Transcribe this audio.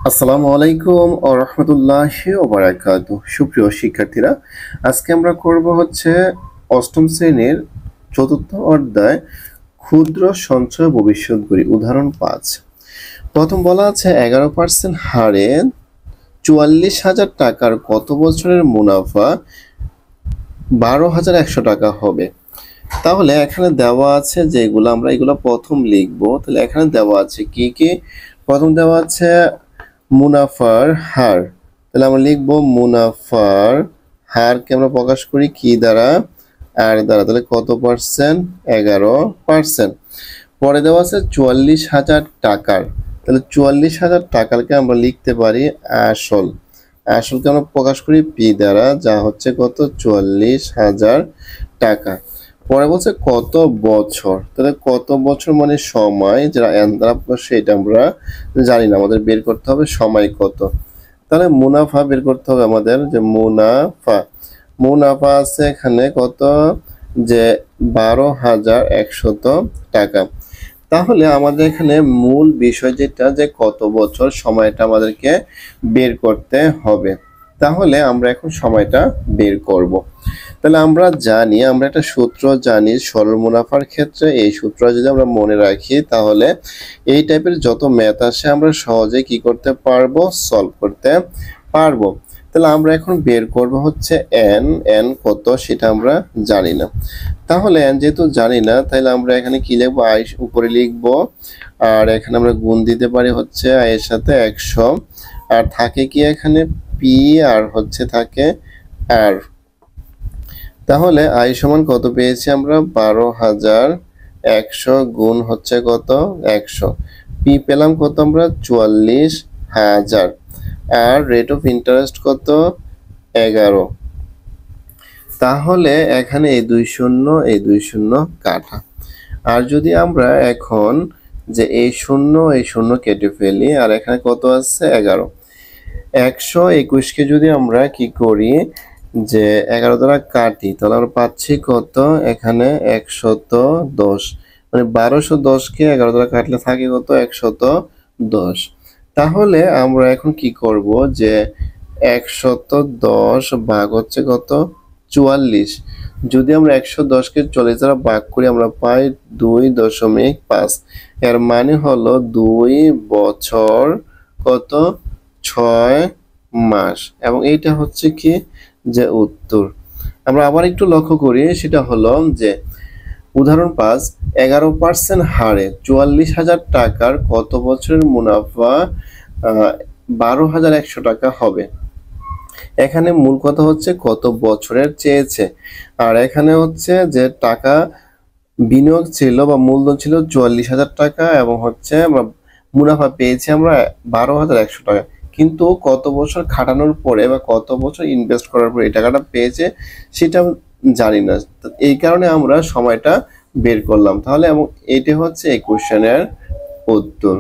আসসালামু আলাইকুম ও রহমতুল্লাহি ওয়া বারাকাতুহু। সুপ্রিয় শিক্ষার্থীরা, আজকে আমরা করব হচ্ছে অষ্টম শ্রেণীর চতুর্থ অধ্যায় ক্ষুদ্র সঞ্চয় ভবিষ্যৎ গড়ি উদাহরণ 5। প্রথম বলা আছে 11% হারে 44,000 টাকার কত বছরের মুনাফা 12,100 টাকা হবে। তাহলে এখানে দেওয়া আছে যেগুলো আমরা এগুলো প্রথম লিখব। তাহলে এখানে দেওয়া আছে কি কি? প্রথম দেওয়া আছে মুনাফার হার। তাহলে আমরা লিখব মুনাফার হারকে আমরা প্রকাশ করি কি দ্বারা? আর দ্বারা। তাহলে কত পার্সেন্ট? 11%। পরে দেওয়া আছে 44,000 টাকার। তাহলে 44,000 টাকাকে আমরা লিখতে পারি আসল। আসলকে আমরা প্রকাশ করি পি দ্বারা, যা হচ্ছে কত? 44,000 টাকা। পরে বলছে কত বছর। তাহলে কত বছর মানে সময়, যেটা সেটা আমরা জানি না, আমাদের বের করতে হবে সময় কত। তাহলে মুনাফা বের করতে হবে আমাদের, যে মুনাফা আছে এখানে কত? যে 12,100 টাকা। তাহলে আমাদের এখানে মূল বিষয় যেটা, যে কত বছর, সময়টা আমাদেরকে বের করতে হবে। তাহলে আমরা এখন সময়টা বের করব। তাহলে আমরা জানি, আমরা একটা সূত্র জানি সরল মুনাফার ক্ষেত্রে। এই সূত্র যদি আমরা মনে রাখি, তাহলে এই টাইপের যত ম্যাথ আসে আমরা সহজে কি করতে পারবো? সলভ করতে পারবো। তাহলে আমরা এখন বের করব হচ্ছে এন কত, সেটা আমরা জানি না। তাহলে এন যেহেতু জানি না, তাহলে আমরা এখানে কি লিখবো? আই উপরে লিখবো, আর এখানে আমরা গুণ দিতে পারি হচ্ছে আই এর সাথে 100, আর থাকে কি এখানে পি, আর হচ্ছে থাকে আর। তাহলে আই সমান কত পেয়েছি আমরা? 12,100 গুণ হচ্ছে কত? 100। পি পেলাম কত আমরা? 44,000। আর রেট অফ ইন্টারেস্ট কত? 11। তাহলে এখানে এই দুই শূন্য কাটা। আর যদি আমরা এখন যে এই শূন্য কেটে ফেলি, আর এখানে কত আছে? 11। 121কে যদি আমরা কি করি, যে 11 দ্বারা কাটি, তাহলে আমরা পাচ্ছি কত? এখানে 110। মানে 1210কে 11 দ্বারা কাটলে থাকে কত? 110। তাহলে আমরা এখন কি করব, যে 110 ভাগ হচ্ছে কত? 44। যদি আমরা 110কে 40 দ্বারা ভাগ করি, আমরা পাই 2.5। এর মানে হলো 2 বছর কত? 6 মাস। এবং এইটা হচ্ছে কি, যে উত্তর। আমরা আবার একটু লক্ষ্য করি, সেটা হলো যে উদাহরণ 5, 11% হারে 44,000 টাকার কত বছরের মুনাফা 12,100 টাকা হবে। এখানে মূল কথা হচ্ছে কত বছরের চেয়েছে, আর এখানে হচ্ছে যে টাকা বিনিয়োগ ছিল বা মূলধন ছিল 44,000 টাকা, এবং হচ্ছে আমরা মুনাফা পেয়েছি আমরা 12,100 টাকা। কিন্তু কত বছর খাটানোর পরে বা কত বছর ইনভেস্ট করার পরে এই টাকাটা পেয়েছে সেটা জানি না। এই কারণে আমরা সময়টা বের করলাম। তাহলে এবং এইটা হচ্ছে এই কোশ্চেনের উত্তর।